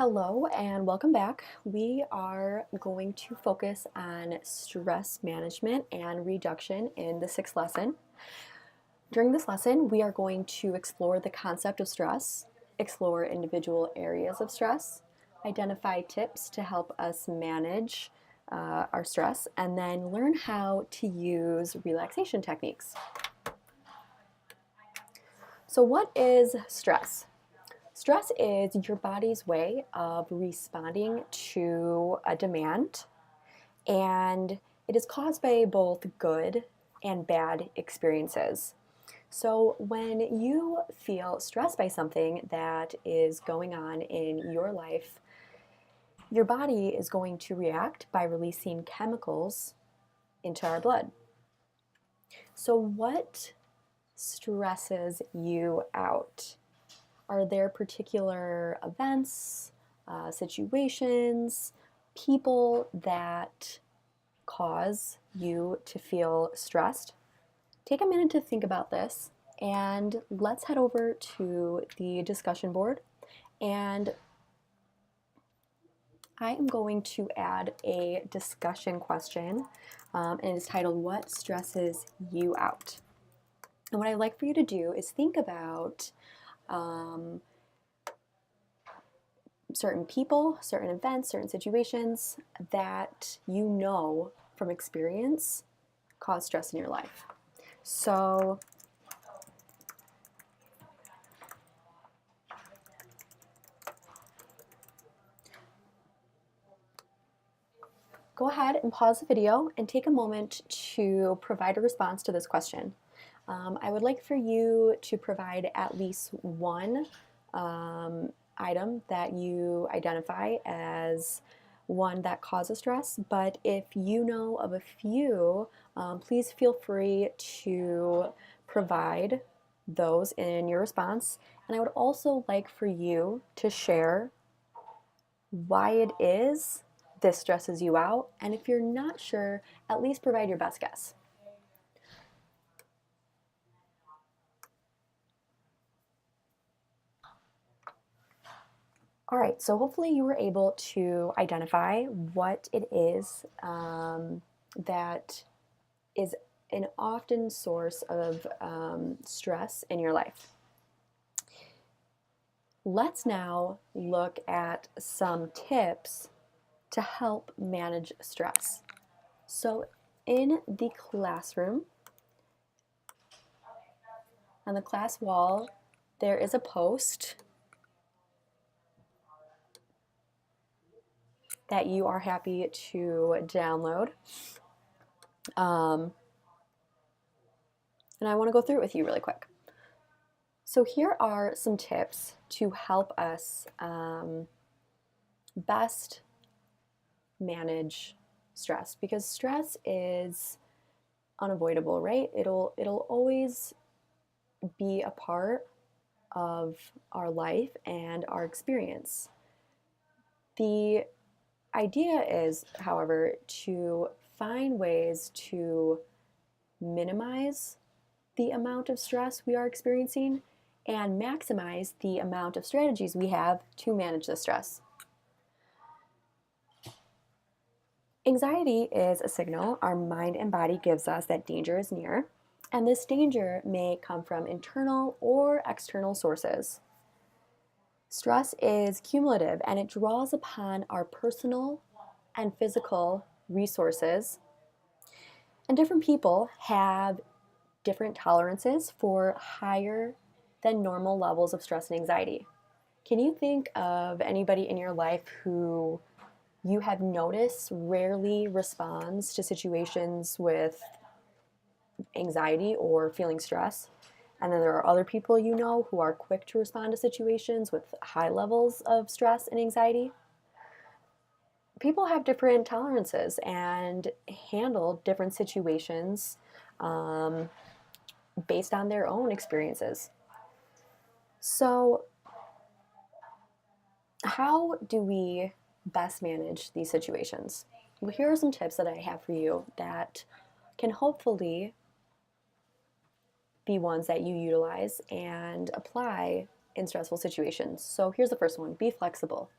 Hello and welcome back. We are going to focus on stress management and reduction in the sixth lesson. During this lesson, we are going to explore the concept of stress, explore individual areas of stress, identify tips to help us manage our stress, and then learn how to use relaxation techniques. So what is stress? Stress is your body's way of responding to a demand, and it is caused by both good and bad experiences. So when you feel stressed by something that is going on in your life, your body is going to react by releasing chemicals into our blood. So what stresses you out? Are there particular events, situations, people that cause you to feel stressed? Take a minute to think about this, and let's head over to the discussion board, and I am going to add a discussion question, and it is titled, "What stresses you out?" And what I'd like for you to do is think about certain people, certain events, certain situations that you know from experience cause stress in your life. So go ahead and pause the video and take a moment to provide a response to this question. I would like for you to provide at least one item that you identify as one that causes stress, but if you know of a few, please feel free to provide those in your response. And I would also like for you to share why it is this stresses you out, and if you're not sure, at least provide your best guess. All right, so hopefully you were able to identify what it is that is an often source of stress in your life. Let's now look at some tips to help manage stress. So in the classroom, on the class wall, there is a post that you are happy to download. And I want to go through it with you really quick. So here are some tips to help us best manage stress, because stress is unavoidable, right? It'll always be a part of our life and our experience. The idea is, however, to find ways to minimize the amount of stress we are experiencing and maximize the amount of strategies we have to manage the stress. Anxiety is a signal our mind and body gives us that danger is near, and this danger may come from internal or external sources. Stress is cumulative, and it draws upon our personal and physical resources, and different people have different tolerances for higher than normal levels of stress and anxiety. Can you think of anybody in your life who you have noticed rarely responds to situations with anxiety or feeling stress? And then there are other people you know who are quick to respond to situations with high levels of stress and anxiety. People have different tolerances and handle different situations based on their own experiences. So how do we best manage these situations? Well, here are some tips that I have for you that can hopefully be ones that you utilize and apply in stressful situations. So here's the first one: be flexible.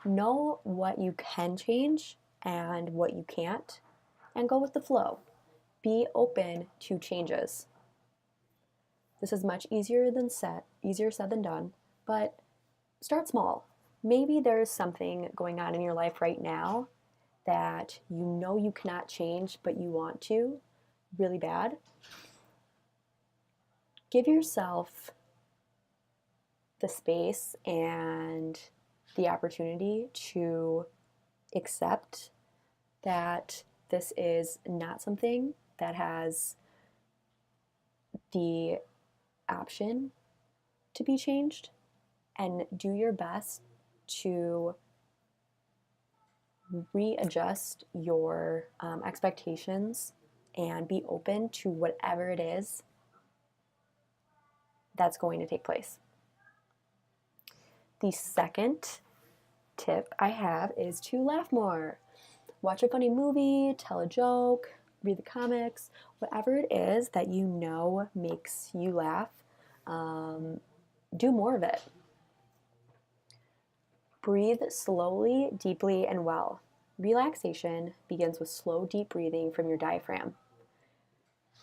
Know what you can change and what you can't, and go with the flow. Be open to changes. This is much easier said than done, but start small. Maybe there's something going on in your life right now that you know you cannot change, but you want to really bad. Give yourself the space and the opportunity to accept that this is not something that has the option to be changed, and do your best to readjust your expectations and be open to whatever it is that's going to take place. The second tip I have is to laugh more. Watch a funny movie, tell a joke, read the comics, whatever it is that you know makes you laugh, do more of it. Breathe slowly, deeply, and well. Relaxation begins with slow, deep breathing from your diaphragm.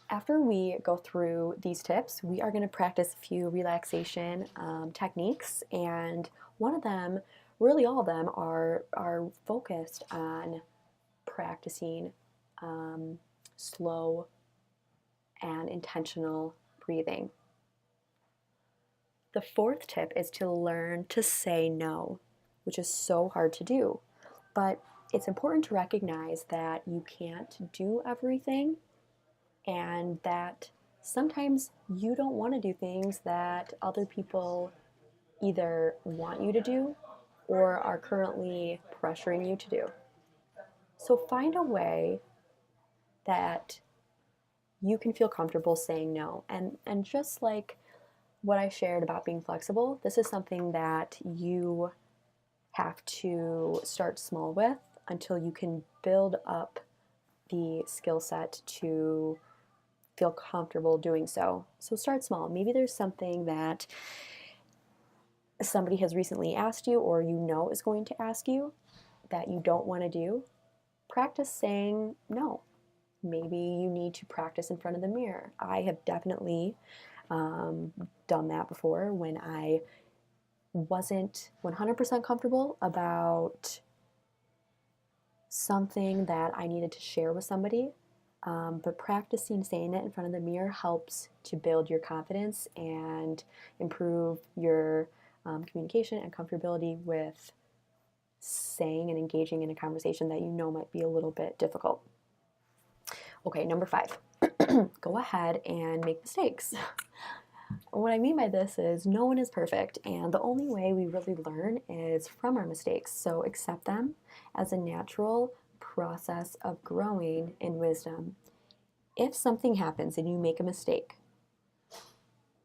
After we go through these tips, we are going to practice a few relaxation techniques, and one of them, really all of them, are focused on practicing slow and intentional breathing. The fourth tip is to learn to say no, which is so hard to do. But it's important to recognize that you can't do everything, and that sometimes you don't want to do things that other people either want you to do or are currently pressuring you to do. So find a way that you can feel comfortable saying no. And just like what I shared about being flexible, this is something that you have to start small with until you can build up the skill set to feel comfortable doing so. So start small. Maybe there's something that somebody has recently asked you, or you know is going to ask you, that you don't want to do. Practice saying no. Maybe you need to practice in front of the mirror. I have definitely done that before when I wasn't 100% comfortable about something that I needed to share with somebody. But practicing saying it in front of the mirror helps to build your confidence and improve your communication and comfortability with saying and engaging in a conversation that you know might be a little bit difficult. Okay, number 5, go ahead and make mistakes. What I mean by this is no one is perfect, and the only way we really learn is from our mistakes. So accept them as a natural process of growing in wisdom. If something happens and you make a mistake,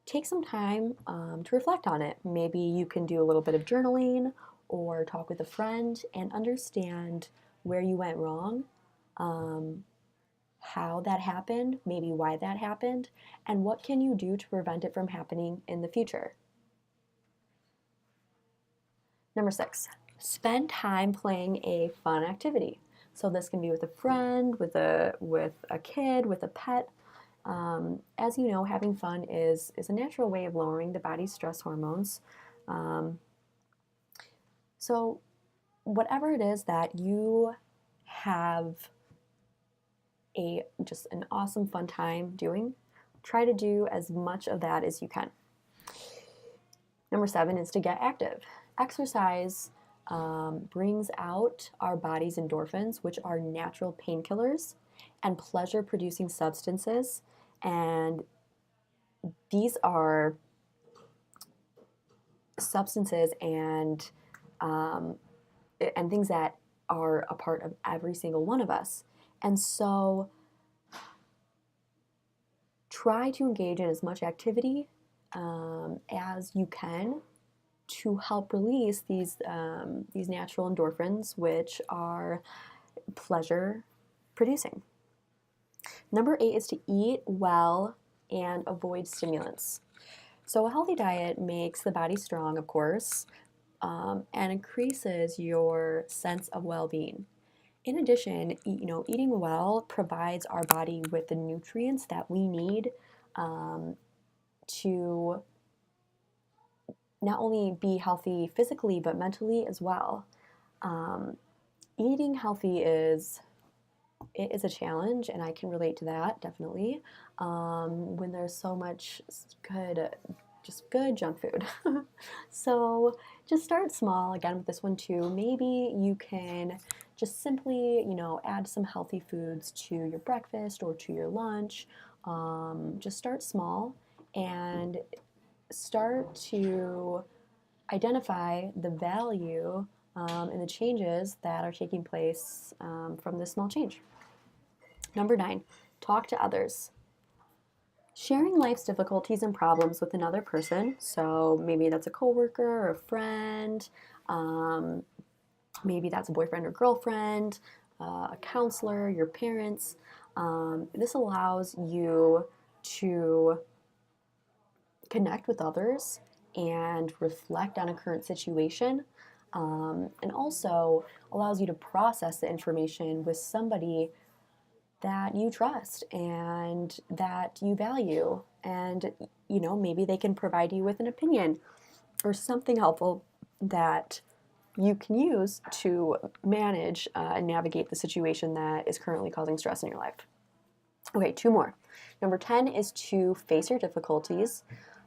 take some time to reflect on it. Maybe you can do a little bit of journaling or talk with a friend and understand where you went wrong, how that happened, maybe why that happened, and what can you do to prevent it from happening in the future. Number 6, spend time playing a fun activity. So this can be with a friend, with a kid, with a pet. As you know, having fun is a natural way of lowering the body's stress hormones. So whatever it is that you have just an awesome fun time doing, try to do as much of that as you can. Number 7 is to get active. Exercise brings out our body's endorphins, which are natural painkillers and pleasure-producing substances. And these are substances and things that are a part of every single one of us. And so try to engage in as much activity as you can to help release these natural endorphins, which are pleasure producing. Number 8 is to eat well and avoid stimulants. So a healthy diet makes the body strong, of course, and increases your sense of well-being. In addition, eating well provides our body with the nutrients that we need to not only be healthy physically but mentally as well. Um, Eating healthy is a challenge, and I can relate to that definitely. When there's so much good, just good junk food. So just start small again with this one too. Maybe you can just simply, add some healthy foods to your breakfast or to your lunch. Just start small and start to identify the value and the changes that are taking place from this small change. Number 9, talk to others. Sharing life's difficulties and problems with another person, so maybe that's a coworker or a friend, maybe that's a boyfriend or girlfriend, a counselor, your parents. This allows you to connect with others and reflect on a current situation, and also allows you to process the information with somebody that you trust and that you value. And, maybe they can provide you with an opinion or something helpful that you can use to manage and navigate the situation that is currently causing stress in your life. Okay, 2 more. Number 10 is to face your difficulties.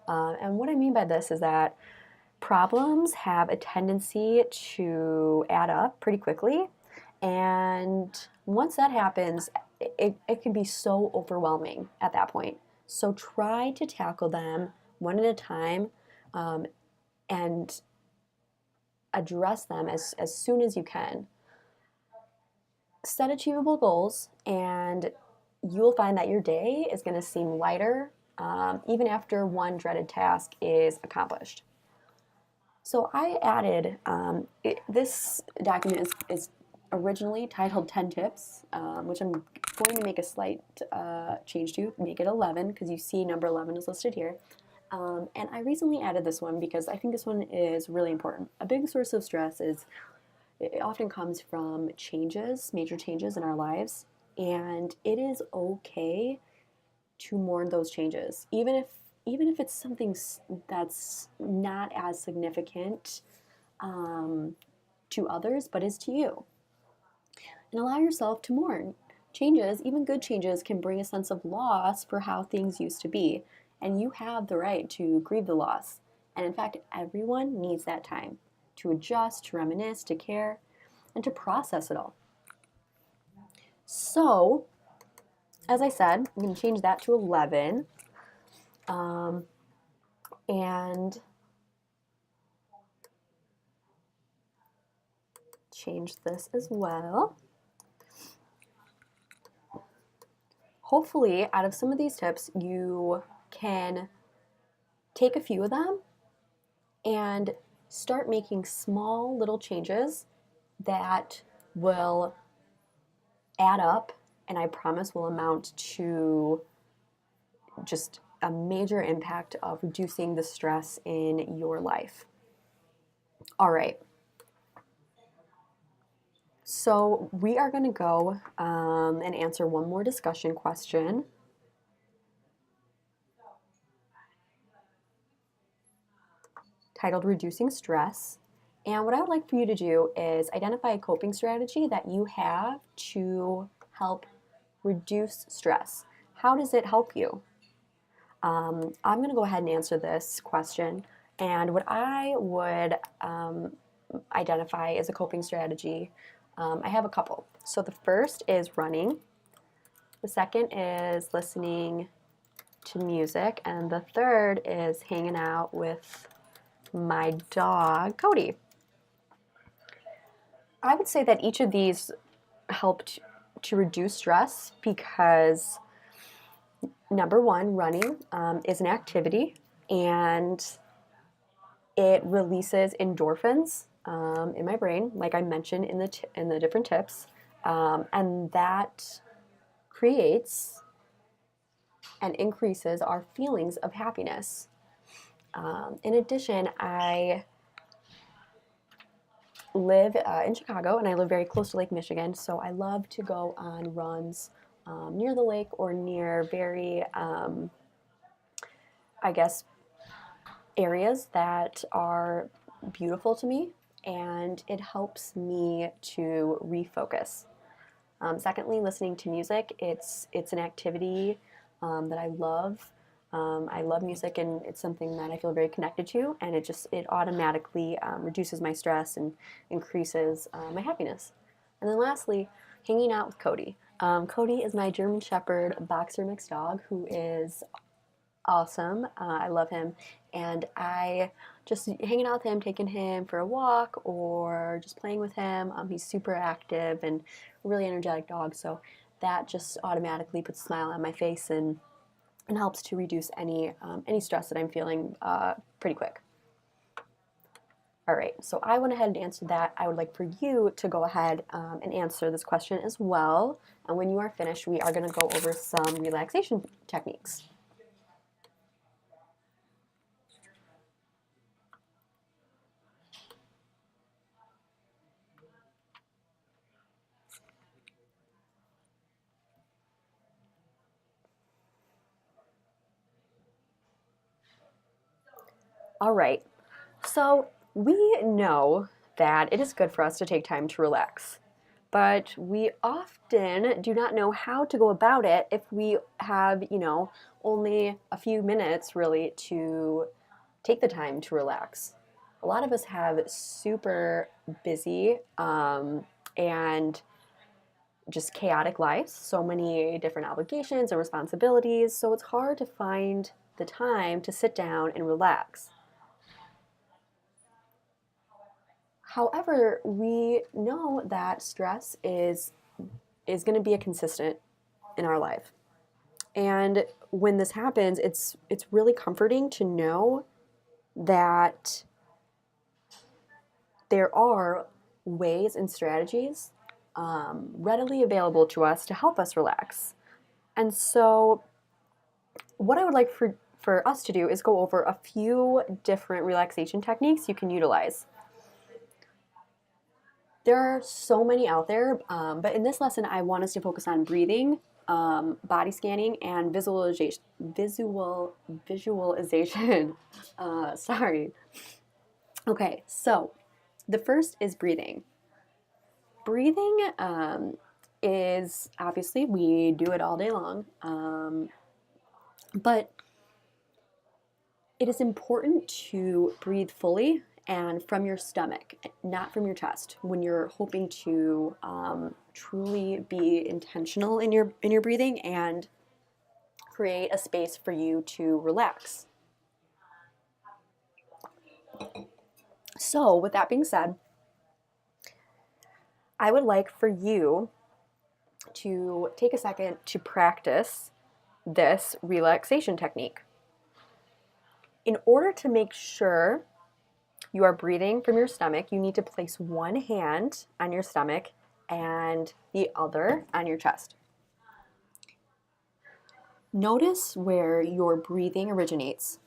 And what I mean by this is that problems have a tendency to add up pretty quickly. And once that happens, it can be so overwhelming at that point. So try to tackle them one at a time, and address them as soon as you can. Set achievable goals, and you'll find that your day is going to seem lighter even after one dreaded task is accomplished. So I added, this document is originally titled 10 Tips, which I'm going to make a slight change to, make it 11, because you see number 11 is listed here. And I recently added this one because I think this one is really important. A big source of stress it often comes from changes, major changes in our lives, and it is okay to mourn those changes, even if it's something that's not as significant to others, but is to you. And allow yourself to mourn. Changes, even good changes, can bring a sense of loss for how things used to be, and you have the right to grieve the loss. And in fact, everyone needs that time to adjust, to reminisce, to care, and to process it all. So, as I said, I'm going to change that to 11. And change this as well. Hopefully, out of some of these tips, you can take a few of them and start making small little changes that will add up, and I promise will amount to just a major impact of reducing the stress in your life. All right. So we are going to go and answer one more discussion question. Titled Reducing Stress. And what I would like for you to do is identify a coping strategy that you have to help reduce stress. How does it help you? I'm going to go ahead and answer this question. And what I would identify as a coping strategy, I have a couple. So the first is running. The second is listening to music. And the third is hanging out with my dog, Cody. I would say that each of these helped to reduce stress because, number one, running is an activity and it releases endorphins in my brain, like I mentioned in the different tips, and that creates and increases our feelings of happiness. In addition, I live in Chicago, and I live very close to Lake Michigan, so I love to go on runs near the lake or near very, I guess, areas that are beautiful to me, and it helps me to refocus. Secondly, listening to music. It's an activity that I love. I love music, and it's something that I feel very connected to, and it automatically reduces my stress and increases my happiness. And then lastly, hanging out with Cody. Cody is my German Shepherd boxer mixed dog who is awesome. I love him, and I just hanging out with him, taking him for a walk, or just playing with him. He's super active and really energetic dog, so that just automatically puts a smile on my face and helps to reduce any stress that I'm feeling pretty quick. All right, so I went ahead and answered that. I would like for you to go ahead and answer this question as well. And when you are finished, we are going to go over some relaxation techniques. All right, so we know that it is good for us to take time to relax, but we often do not know how to go about it if we have, only a few minutes really to take the time to relax. A lot of us have super busy and just chaotic lives, so many different obligations and responsibilities, so it's hard to find the time to sit down and relax. However, we know that stress is going to be a consistent in our life. And when this happens, it's really comforting to know that there are ways and strategies readily available to us to help us relax. And so, what I would like for us to do is go over a few different relaxation techniques you can utilize. There are so many out there, but in this lesson, I want us to focus on breathing, body scanning, and visualization. Sorry. Okay, so the first is breathing. Breathing is obviously we do it all day long, but it is important to breathe fully and from your stomach, not from your chest, when you're hoping to truly be intentional in your breathing and create a space for you to relax. So, with that being said, I would like for you to take a second to practice this relaxation technique. In order to make sure you are breathing from your stomach, you need to place one hand on your stomach and the other on your chest. Notice where your breathing originates.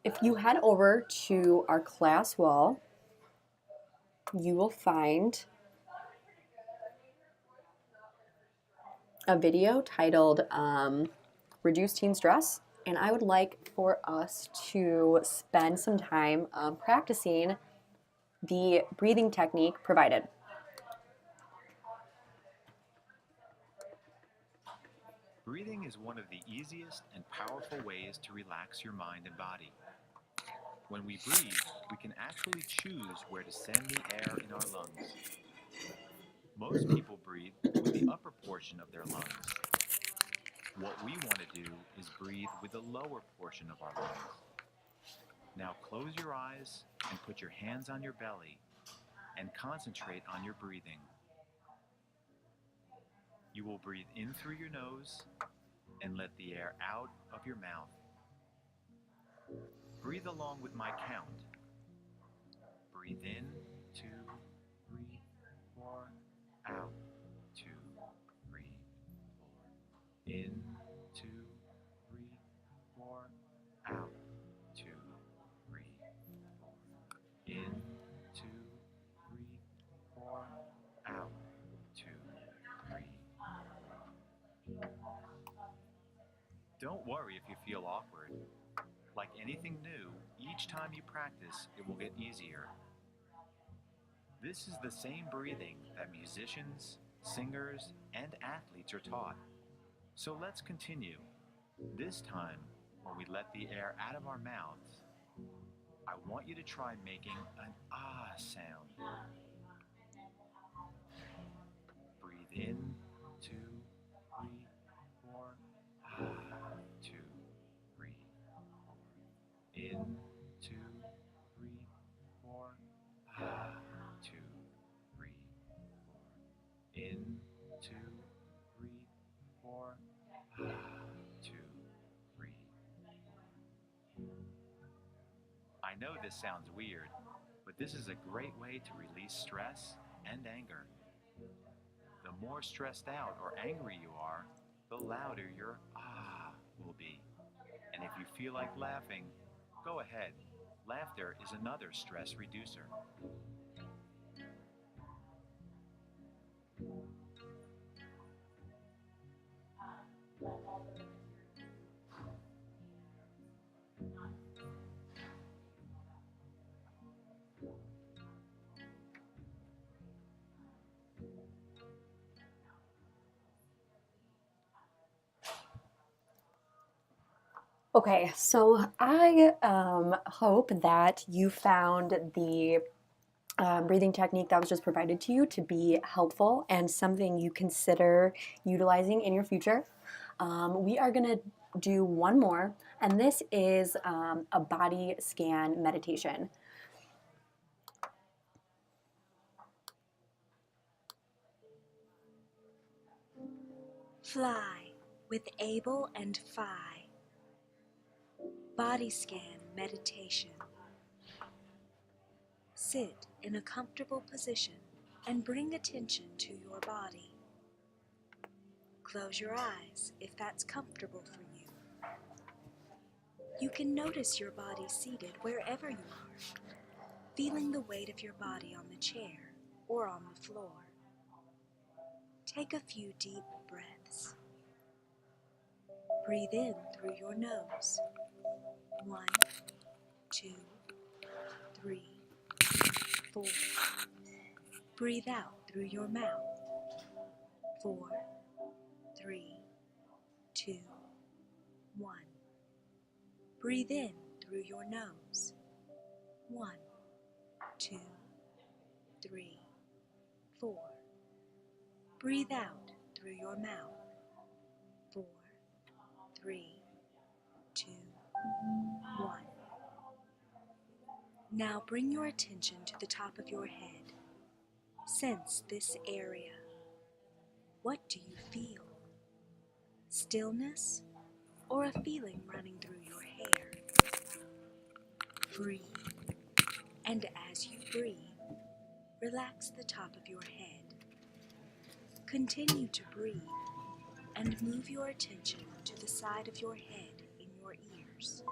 If you head over to our class wall, you will find a video titled Reduce Teen Stress, and I would like for us to spend some time practicing the breathing technique provided. Breathing is one of the easiest and powerful ways to relax your mind and body. When we breathe, we can actually choose where to send the air in our lungs. Most people breathe with the upper portion of their lungs. What we want to do is breathe with the lower portion of our lungs. Now close your eyes and put your hands on your belly and concentrate on your breathing. You will breathe in through your nose and let the air out of your mouth. Breathe along with my count. Breathe in, 2, 3, 4, out, 2, 3, 4. In, 2, 3, 4, out, 2, Don't worry if you feel awkward. Like anything new, each time you practice, it will get easier. This is the same breathing that musicians, singers, and athletes are taught. So let's continue. This time, when we let the air out of our mouths, I want you to try making an ah sound. Breathe in, 2, 3, 4. Ah, 2, 3, 4. In, 2, 3, 4. Ah, 2, 3, 4. In, 2, 3, 4. Ah, 2, 3, 4. I know this sounds weird, but this is a great way to release stress and anger. The more stressed out or angry you are, the louder your ah will be. And if you feel like laughing, go ahead. Laughter is another stress reducer. Okay, so I hope that you found the breathing technique that was just provided to you to be helpful and something you consider utilizing in your future. We are going to do one more, and this is a body scan meditation. Fly with Abel and Phi. Body scan meditation. Sit in a comfortable position and bring attention to your body. Close your eyes if that's comfortable for you. You can notice your body seated wherever you are, feeling the weight of your body on the chair or on the floor. Take a few deep breaths. Breathe in through your nose. 1, 2, 3, 4. Breathe out through your mouth. 4, 3, 2, 1. Breathe in through your nose. 1, 2, 3, 4. Breathe out through your mouth. 4, 3, 2, 1. Now bring your attention to the top of your head. Sense this area. What do you feel? Stillness or a feeling running through your hair? Breathe. And as you breathe, relax the top of your head. Continue to breathe and move your attention to the side of your head in your ears.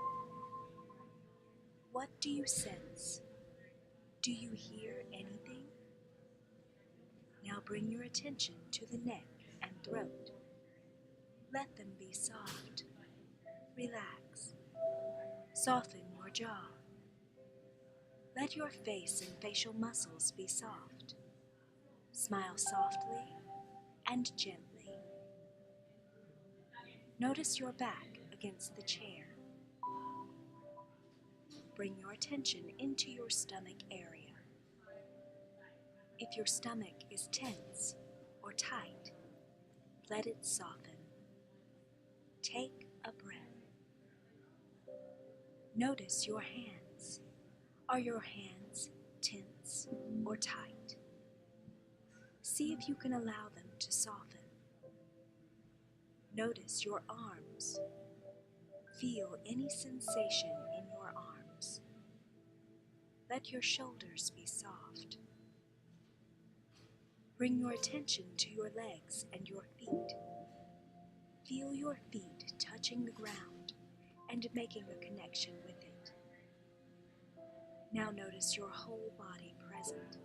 What do you sense? Do you hear anything? Now bring your attention to the neck and throat. Let them be soft. Relax. Soften your jaw. Let your face and facial muscles be soft. Smile softly and gently. Notice your back against the chair. Bring your attention into your stomach area. If your stomach is tense or tight, let it soften. Take a breath. Notice your hands. Are your hands tense or tight? See if you can allow them to soften. Notice your arms. Feel any sensation in your arms. Let your shoulders be soft. Bring your attention to your legs and your feet. Feel your feet touching the ground and making a connection with it. Now notice your whole body present.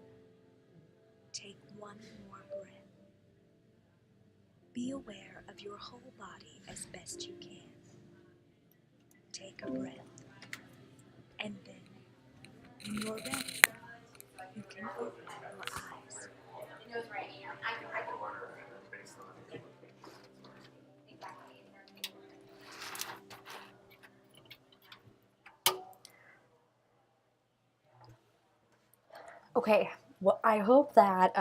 Take one more breath. Be aware of your whole body as best you can. take a breath. And then, when you're ready, you can open your eyes. Okay, well, I hope that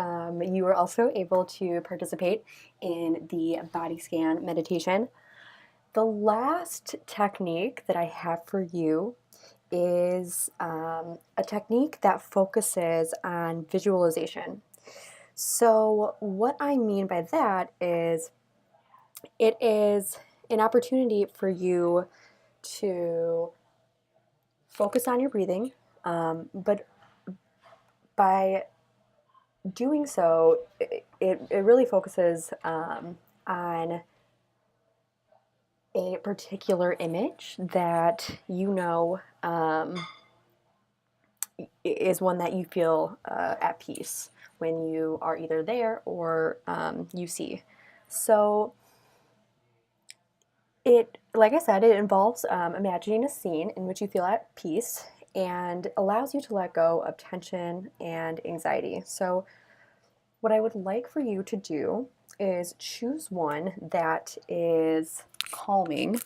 you were also able to participate in the body scan meditation. The last technique that I have for you is a technique that focuses on visualization. So, what I mean by that is it is an opportunity for you to focus on your breathing, but by doing so, it really focuses on a particular image that you know is one that you feel at peace when you are either there or you see. So it, like I said, it involves imagining a scene in which you feel at peace and allows you to let go of tension and anxiety. So what I would like for you to do is choose one that is calming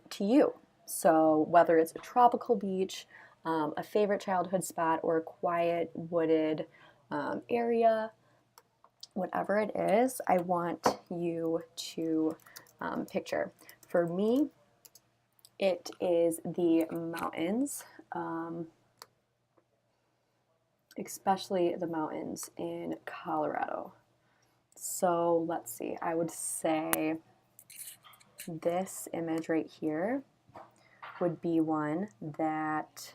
to you. So whether it's a tropical beach, a favorite childhood spot, or a quiet wooded area, whatever it is, I want you to picture. For me, it is the mountains, especially the mountains in Colorado. So let's see, I would say this image right here would be one that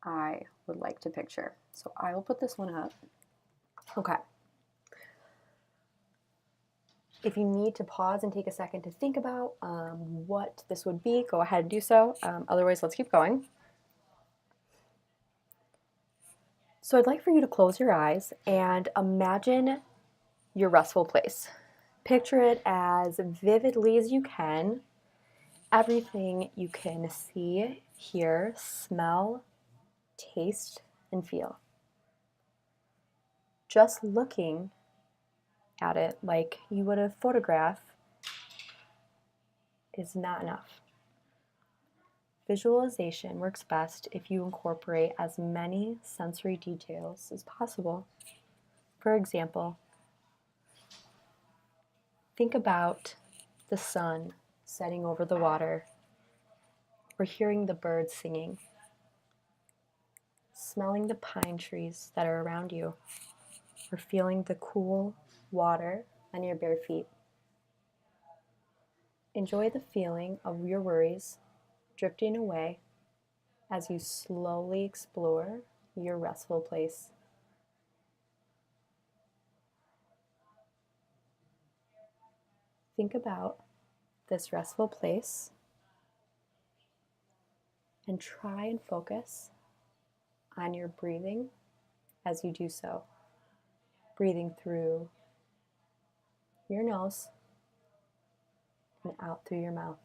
I would like to picture. So I will put this one up. Okay. If you need to pause and take a second to think about what this would be, go ahead and do so. Otherwise, let's keep going. So I'd like for you to close your eyes and imagine your restful place. Picture it as vividly as you can. Everything you can see, hear, smell, taste, and feel. Just looking at it like you would a photograph is not enough. Visualization works best if you incorporate as many sensory details as possible. For example, think about the sun setting over the water, or hearing the birds singing, smelling the pine trees that are around you, or feeling the cool water on your bare feet. Enjoy the feeling of your worries drifting away as you slowly explore your restful place. Think about this restful place and try and focus on your breathing as you do so. Breathing through your nose and out through your mouth.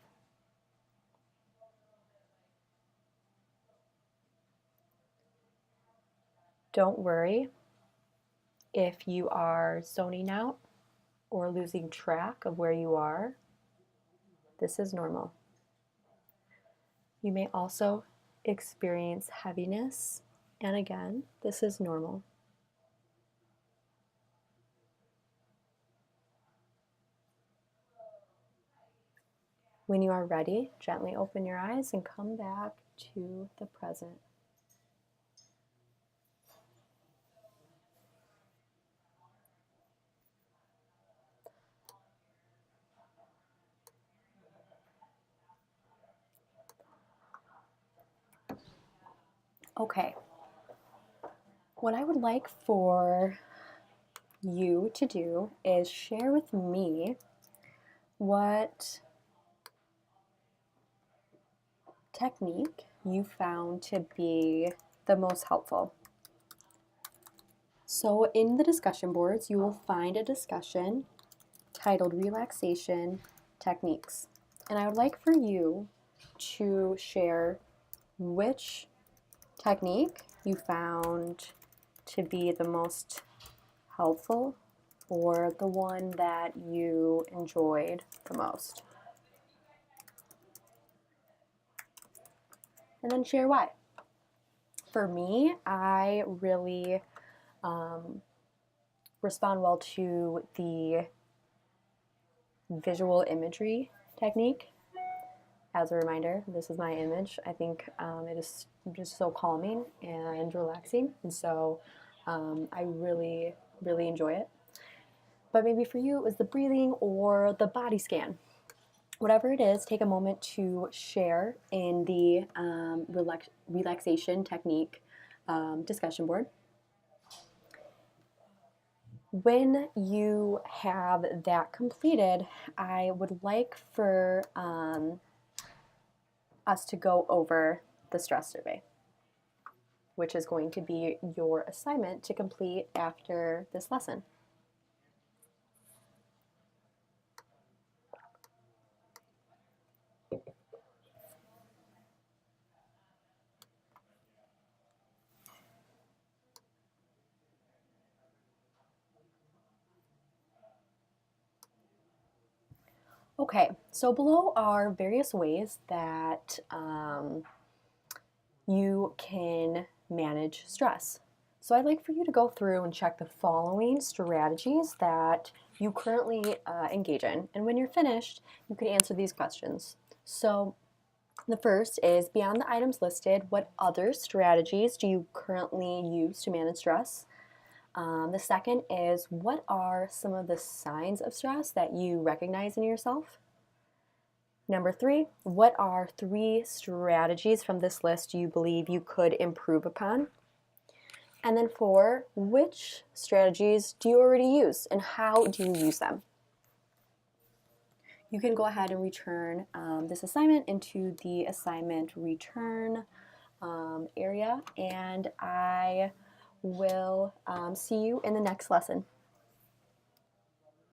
Don't worry if you are zoning out or losing track of where you are. This is normal. You may also experience heaviness, and again, this is normal. When you are ready, gently open your eyes and come back to the present. Okay, what I would like for you to do is share with me what technique you found to be the most helpful. So in the discussion boards, you will find a discussion titled Relaxation techniques. And I would like for you to share which technique you found to be the most helpful or the one that you enjoyed the most. And then share why. For me, I really respond well to the visual imagery technique. As a reminder, this is my image. I think it is just so calming and relaxing, and so I really, really enjoy it. But maybe for you, it was the breathing or the body scan. Whatever it is, take a moment to share in the relaxation technique discussion board. When you have that completed, I would like for us to go over the stress survey, which is going to be your assignment to complete after this lesson. Okay, so below are various ways that you can manage stress. So I'd like for you to go through and check the following strategies that you currently engage in. And when you're finished, you can answer these questions. So the first is, beyond the items listed, what other strategies do you currently use to manage stress? The second is, what are some of the signs of stress that you recognize in yourself? Number 3, what are 3 strategies from this list you believe you could improve upon? And then 4, which strategies do you already use and how do you use them? You can go ahead and return this assignment into the assignment return area, and I will see you in the next lesson.